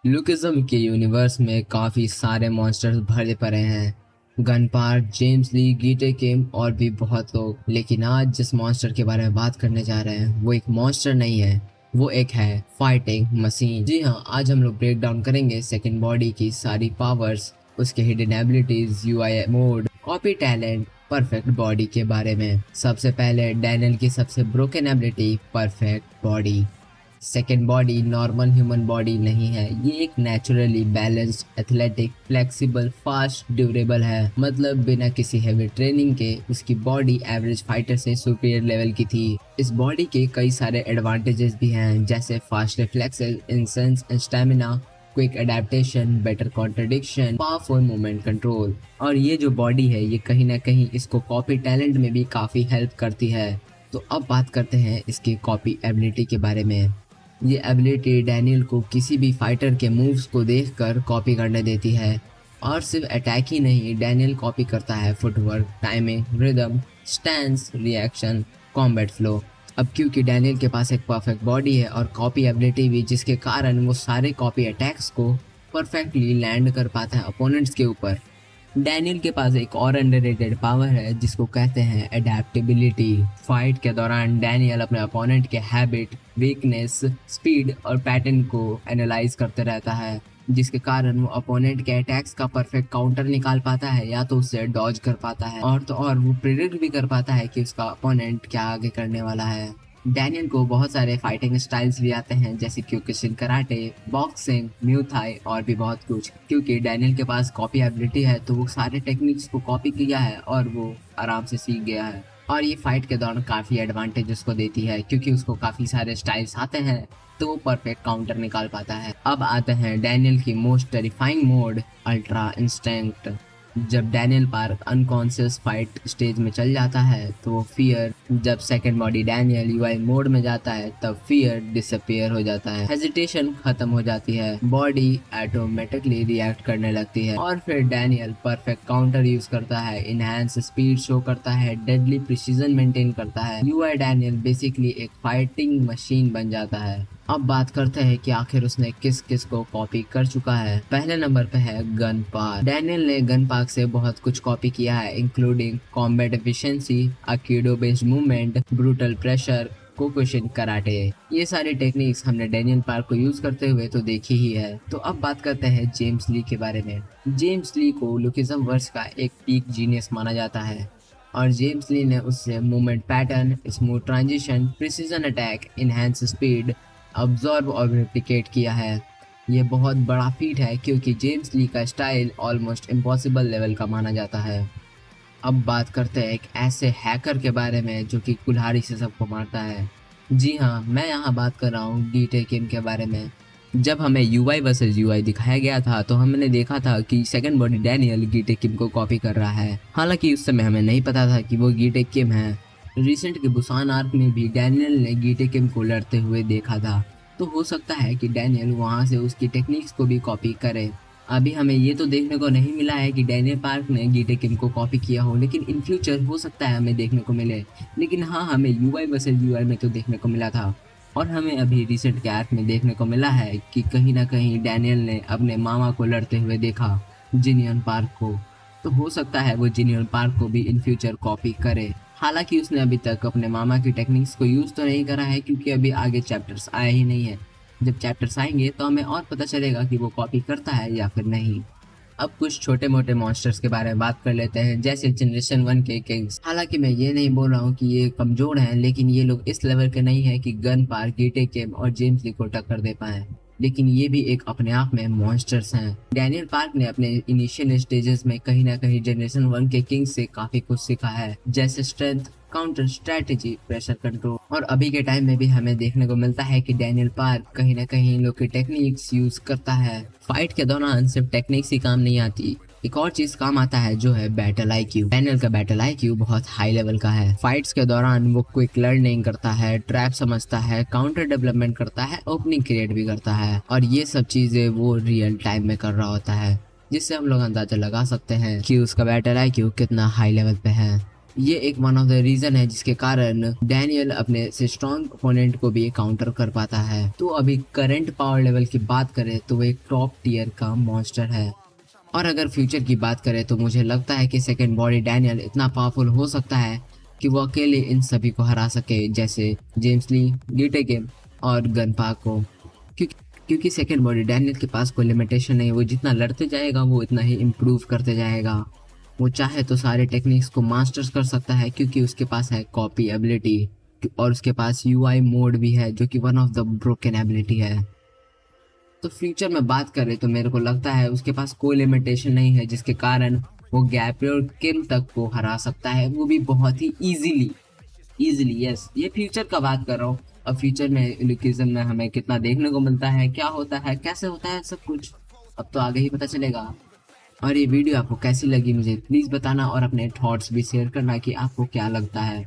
Lookism के universe में काफी सारे मॉन्स्टर्स भरे पड़े हैं। गनपार्ट, जेम्स ली, गीटे किम और भी बहुत लोग। लेकिन आज जिस मॉन्स्टर के बारे में बात करने जा रहे हैं वो एक मॉन्स्टर नहीं है, वो एक है फाइटिंग मशीन। जी हाँ, आज हम लोग ब्रेक डाउन करेंगे सेकंड बॉडी की सारी पावर्स, उसके hidden abilities, UI mode, copy talent, perfect body के बारे में। सबसे पहले डैनियल की सबसे broken ability perfect body. Second body normal human body नहीं है, ये एक naturally balanced, athletic, flexible, fast, durable है। मतलब बिना किसी हैवी ट्रेनिंग के उसकी बॉडी एवरेज फाइटर से सुपीरियर लेवल की थी। इस बॉडी के कई सारे एडवांटेजेस भी हैं, जैसे fast reflexes, incense stamina, quick adaptation, better contradiction, powerful movement control. और ये जो बॉडी है ये कहीं ना कहीं इसको कॉपी टैलेंट में भी काफ़ी हेल्प करती है। तो अब बात करते हैं इसकी कॉपी एबिलिटी के बारे में। ये एबिलिटी डैनियल को किसी भी फाइटर के मूव्स को देखकर कॉपी करने देती है। और सिर्फ अटैक ही नहीं, डैनियल कॉपी करता है footwork, timing, rhythm, stance, reaction, combat flow. अब क्योंकि डैनियल के पास एक परफेक्ट बॉडी है और कॉपी एबिलिटी भी, जिसके कारण वो सारे कॉपी अटैक्स को परफेक्टली लैंड कर पाता है अपोनेंट्स के ऊपर। डैनियल के पास एक और अंडररेटेड पावर है जिसको कहते हैं अडेप्टेबिलिटी। फाइट के दौरान डैनियल अपने अपोनेंट के हैबिट, वीकनेस, स्पीड और पैटर्न को एनालाइज करते रहता है, जिसके कारण वो अपोनेंट के अटैक्स का परफेक्ट काउंटर निकाल पाता है या तो उसे डॉज कर पाता है, और तो और वो प्रिडिक्ट भी कर पाता है कि उसका अपोनेंट क्या आगे करने वाला है। डैनियल को बहुत सारे फाइटिंग स्टाइल्स भी आते हैं, जैसे Kyokushin karate, boxing, Muay Thai और भी बहुत कुछ। क्योंकि डैनियल के पास कॉपी एबिलिटी है तो वो सारे टेक्निक्स को कॉपी किया है और वो आराम से सीख गया है। और ये फाइट के दौरान काफ़ी एडवांटेज उसको देती है, क्योंकि उसको काफ़ी सारे स्टाइल्स आते हैं तो वो परफेक्ट काउंटर निकाल पाता है। अब आते हैं डैनियल की most terrifying mode, ultra instinct. जब Daniel Park unconscious fight stage में चल जाता है तो वो फियर, जब second body Daniel UI mode में जाता है तब फियर डिसअपियर हो जाता है, हेजिटेशन खत्म हो जाती है, बॉडी ऑटोमेटिकली रिएक्ट करने लगती है। और फिर डैनियल परफेक्ट काउंटर यूज करता है, इनहैंस स्पीड शो करता है, डेडली प्रिसीजन मेंटेन करता है। यूआई डैनियल बेसिकली एक फाइटिंग मशीन बन जाता है। अब बात करते हैं कि आखिर उसने किस किस को कॉपी कर चुका है। पहले नंबर पे है गन पार्क। डैनियल ने गन पार्क से बहुत कुछ कॉपी किया है, including combat efficiency, aikido based movement, brutal pressure, Kyokushin karate. ये सारी टेक्निक्स हमने डैनियल पार्क को यूज करते हुए तो देखी ही है। तो अब बात करते हैं जेम्स ली के बारे में। जेम्स ली को लुकिज्म वर्स का एक पीक जीनियस माना जाता है, और जेम्स ली ने उससे movement pattern, smooth transition, precision attack, enhance speed, absorb और रेप्लिकेट किया है। ये बहुत बड़ा फीट है क्योंकि जेम्स ली का स्टाइल ऑलमोस्ट इम्पॉसिबल लेवल का माना जाता है। अब बात करते हैं एक ऐसे हैकर के बारे में जो कि कुल्हाड़ी से सबको मारता है। जी हाँ, मैं यहाँ बात कर रहा हूँ गीटे किम के बारे में। जब हमें यूआई वर्सेस यूआई दिखाया गया था तो हमने देखा था कि सेकंड बॉडी डैनियल गीटे किम को कॉपी कर रहा है। हालांकि उस समय हमें नहीं पता था कि वो गीटे किम है। रिसेंट के बुसान आर्क में भी डैनियल ने गीटे किम को लड़ते हुए देखा था, तो हो सकता है कि डैनियल वहां से उसकी टेक्निक्स को भी कॉपी करे। अभी हमें ये तो देखने को नहीं मिला है कि डैनियल पार्क ने गीटे किम को कॉपी किया हो, लेकिन इन फ्यूचर हो सकता है हमें देखने को मिले। लेकिन हाँ, हमें यूआई वर्सेस यूआई में तो देखने को मिला था, और हमें अभी रिसेंट के आर्क में देखने को मिला है कि कहीं ना कहीं डैनियल ने अपने मामा को लड़ते हुए देखा, जिनियन पार्क को। तो हो सकता है वो जिनियन पार्क को भी इन फ्यूचर कॉपी करे। हालांकि उसने अभी तक अपने मामा की टेक्निक्स को यूज़ तो नहीं करा है, क्योंकि अभी आगे चैप्टर्स आए ही नहीं है। जब चैप्टर्स आएंगे तो हमें और पता चलेगा कि वो कॉपी करता है या फिर नहीं। अब कुछ छोटे मोटे मॉन्स्टर्स के बारे में बात कर लेते हैं, जैसे जनरेशन 1 के किंग्स। हालांकि मैं ये नहीं बोल रहा हूँ कि ये कमजोर हैं, लेकिन ये लोग इस लेवल के नहीं है कि गन पार्क, गीटे किम और जेम्स ली को टक्कर दे पाए, लेकिन ये भी एक अपने आप में मॉन्स्टर्स हैं। डैनियल पार्क ने अपने इनिशियल स्टेजेस में कहीं ना कहीं जनरेशन 1 के किंग्स से काफी कुछ सीखा है, जैसे strength, counter strategy, pressure control. और अभी के टाइम में भी हमें देखने को मिलता है कि डैनियल पार्क कहीं ना कहीं इन लोग की टेक्निक्स यूज करता है। फाइट के दौरान सिर्फ टेक्निक्स ही काम नहीं आती, एक और चीज काम आता है जो है बैटल आईक्यू। डैनियल का बैटल आईक्यू बहुत हाई लेवल का है। फाइट्स के दौरान वो क्विक लर्निंग करता है, ट्रैप समझता है, काउंटर डेवलपमेंट करता है, ओपनिंग क्रिएट भी करता है, और ये सब चीजें वो रियल टाइम में कर रहा होता है, जिससे हम लोग अंदाजा लगा सकते हैं कि उसका बैटल आईक्यू कितना हाई लेवल पे है। ये एक वन ऑफ द रीजन है जिसके कारण डैनियल अपने से स्ट्रॉन्ग ओपोनेंट को भी काउंटर कर पाता है। तो अभी करंट पावर लेवल की बात करें तो वो एक टॉप टियर का मॉन्स्टर है। और अगर फ्यूचर की बात करें तो मुझे लगता है कि सेकंड बॉडी डैनियल इतना पावरफुल हो सकता है कि वो अकेले इन सभी को हरा सके, जैसे जेम्स ली, गिटे गेम और गनपा को। क्योंकि क्योंकि सेकंड बॉडी डैनियल के पास कोई लिमिटेशन नहीं, वो जितना लड़ते जाएगा वो इतना ही इम्प्रूव करते जाएगा। वो चाहे तो सारे टेक्निक्स को मास्टर्स कर सकता है क्योंकि उसके पास है कॉपी एबिलिटी, और उसके पास यूआई मोड भी है जो कि one of the broken ability है। तो फ्यूचर में बात करें तो मेरे को लगता है उसके पास कोई लिमिटेशन नहीं है जिसके कारण वो गैप और किल तक को हरा सकता है, वो भी बहुत ही इजीली। यस, ये फ्यूचर का बात कर रहा हूँ। अब फ्यूचर में इल्यूजन में हमें कितना देखने को मिलता है, क्या होता है, कैसे होता है, सब कुछ अब तो आगे ही पता चलेगा। और ये वीडियो आपको कैसी लगी मुझे प्लीज़ बताना और अपने थॉट्स भी शेयर करना कि आपको क्या लगता है।